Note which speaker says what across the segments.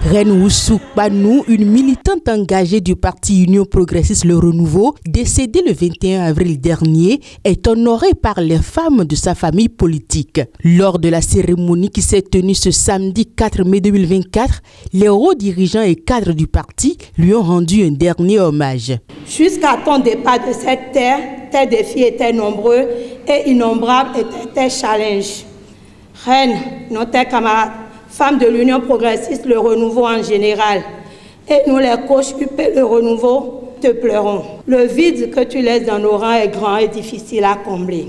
Speaker 1: Reine Ousouk Panou, une militante engagée du parti Union Progressiste Le Renouveau, décédée le 21 avril dernier, est honorée par les femmes de sa famille politique. Lors de la cérémonie qui s'est tenue ce samedi 4 mai 2024, les hauts dirigeants et cadres du parti lui ont rendu un dernier hommage.
Speaker 2: Jusqu'à ton départ de cette terre, tes défis étaient nombreux et innombrables étaient tes challenges. Reine, nos tes camarades, femmes de l'Union Progressiste Le Renouveau en général, et nous les coachs UP Le Renouveau te pleurons. Le vide que tu laisses dans nos rangs est grand et difficile à combler.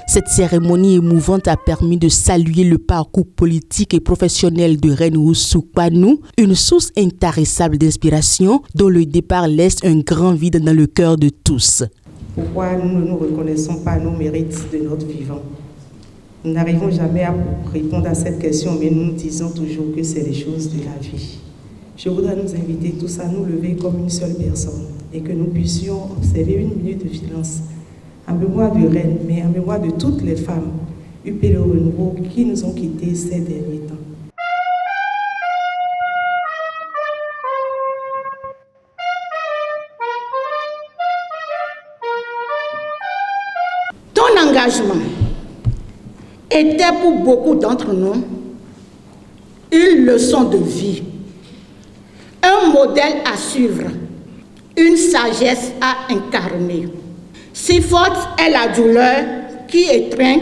Speaker 1: Cette cérémonie émouvante a permis de saluer le parcours politique et professionnel de Reine Ousouk Panou, une source intarissable d'inspiration dont le départ laisse un grand vide dans le cœur de tous.
Speaker 3: Pourquoi nous ne nous reconnaissons pas nos mérites de notre vivant? Nous n'arrivons jamais à répondre à cette question, mais nous disons toujours que c'est les choses de la vie. Je voudrais nous inviter tous à nous lever comme une seule personne et que nous puissions observer une minute de silence en mémoire de Reine, mais en mémoire de toutes les femmes UP Le Renouveau qui nous ont quittés ces derniers temps.
Speaker 2: Ton engagement était pour beaucoup d'entre nous une leçon de vie, un modèle à suivre, une sagesse à incarner. Si forte est la douleur qui étreint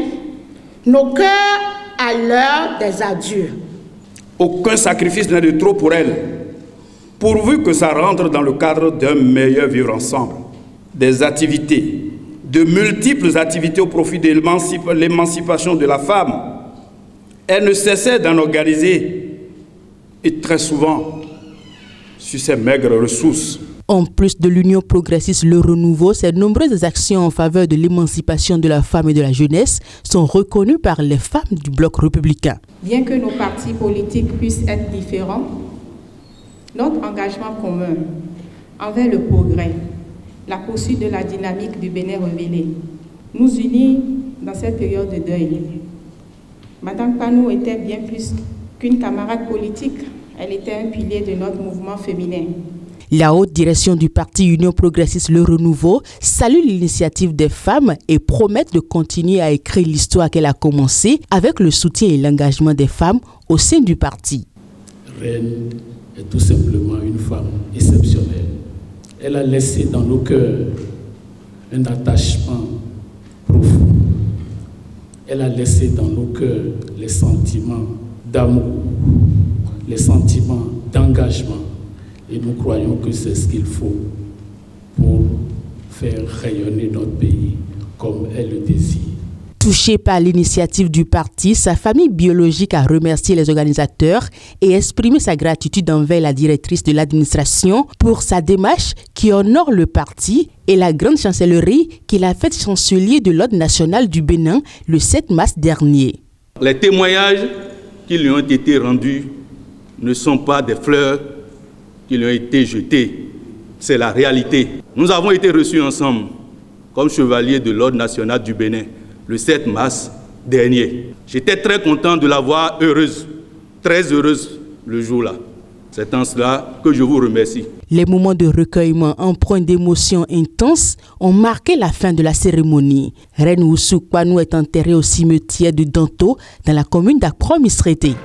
Speaker 2: nos cœurs à l'heure des adieux.
Speaker 4: Aucun sacrifice n'est de trop pour elle, pourvu que ça rentre dans le cadre d'un meilleur vivre ensemble. Des activités, de multiples activités au profit de l'émancipation de la femme. Elle ne cessait d'en organiser, et très souvent, sur ses maigres ressources.
Speaker 1: En plus de l'Union Progressiste Le Renouveau, ces nombreuses actions en faveur de l'émancipation de la femme et de la jeunesse sont reconnues par les femmes du bloc républicain.
Speaker 5: Bien que nos partis politiques puissent être différents, notre engagement commun envers le progrès, la poursuite de la dynamique du Bénin révélé, nous unit dans cette période de deuil. Madame Panou était bien plus qu'une camarade politique, elle était un pilier de notre mouvement féminin.
Speaker 1: La haute direction du parti Union Progressiste Le Renouveau salue l'initiative des femmes et promet de continuer à écrire l'histoire qu'elle a commencée avec le soutien et l'engagement des femmes au sein du parti.
Speaker 6: Reine est tout simplement une femme exceptionnelle. Elle a laissé dans nos cœurs un attachement profond. Elle a laissé dans nos cœurs les sentiments d'amour, les sentiments d'engagement. Et nous croyons que c'est ce qu'il faut pour faire rayonner notre pays comme elle le désire.
Speaker 1: Touchée par l'initiative du parti, sa famille biologique a remercié les organisateurs et exprimé sa gratitude envers la directrice de l'administration pour sa démarche qui honore le parti et la grande chancellerie qu'il a faite chancelier de l'Ordre national du Bénin le 7 mars dernier.
Speaker 7: Les témoignages qui lui ont été rendus ne sont pas des fleurs qui lui ont été jetés, c'est la réalité. Nous avons été reçus ensemble comme chevaliers de l'Ordre national du Bénin le 7 mars dernier. J'étais très content de la voir heureuse, très heureuse le jour-là. C'est en cela que je vous remercie.
Speaker 1: Les moments de recueillement empreints d'émotions intenses ont marqué la fin de la cérémonie. Reine Ousouk Panou est enterrée au cimetière de Danto dans la commune d'Accra-Misrété.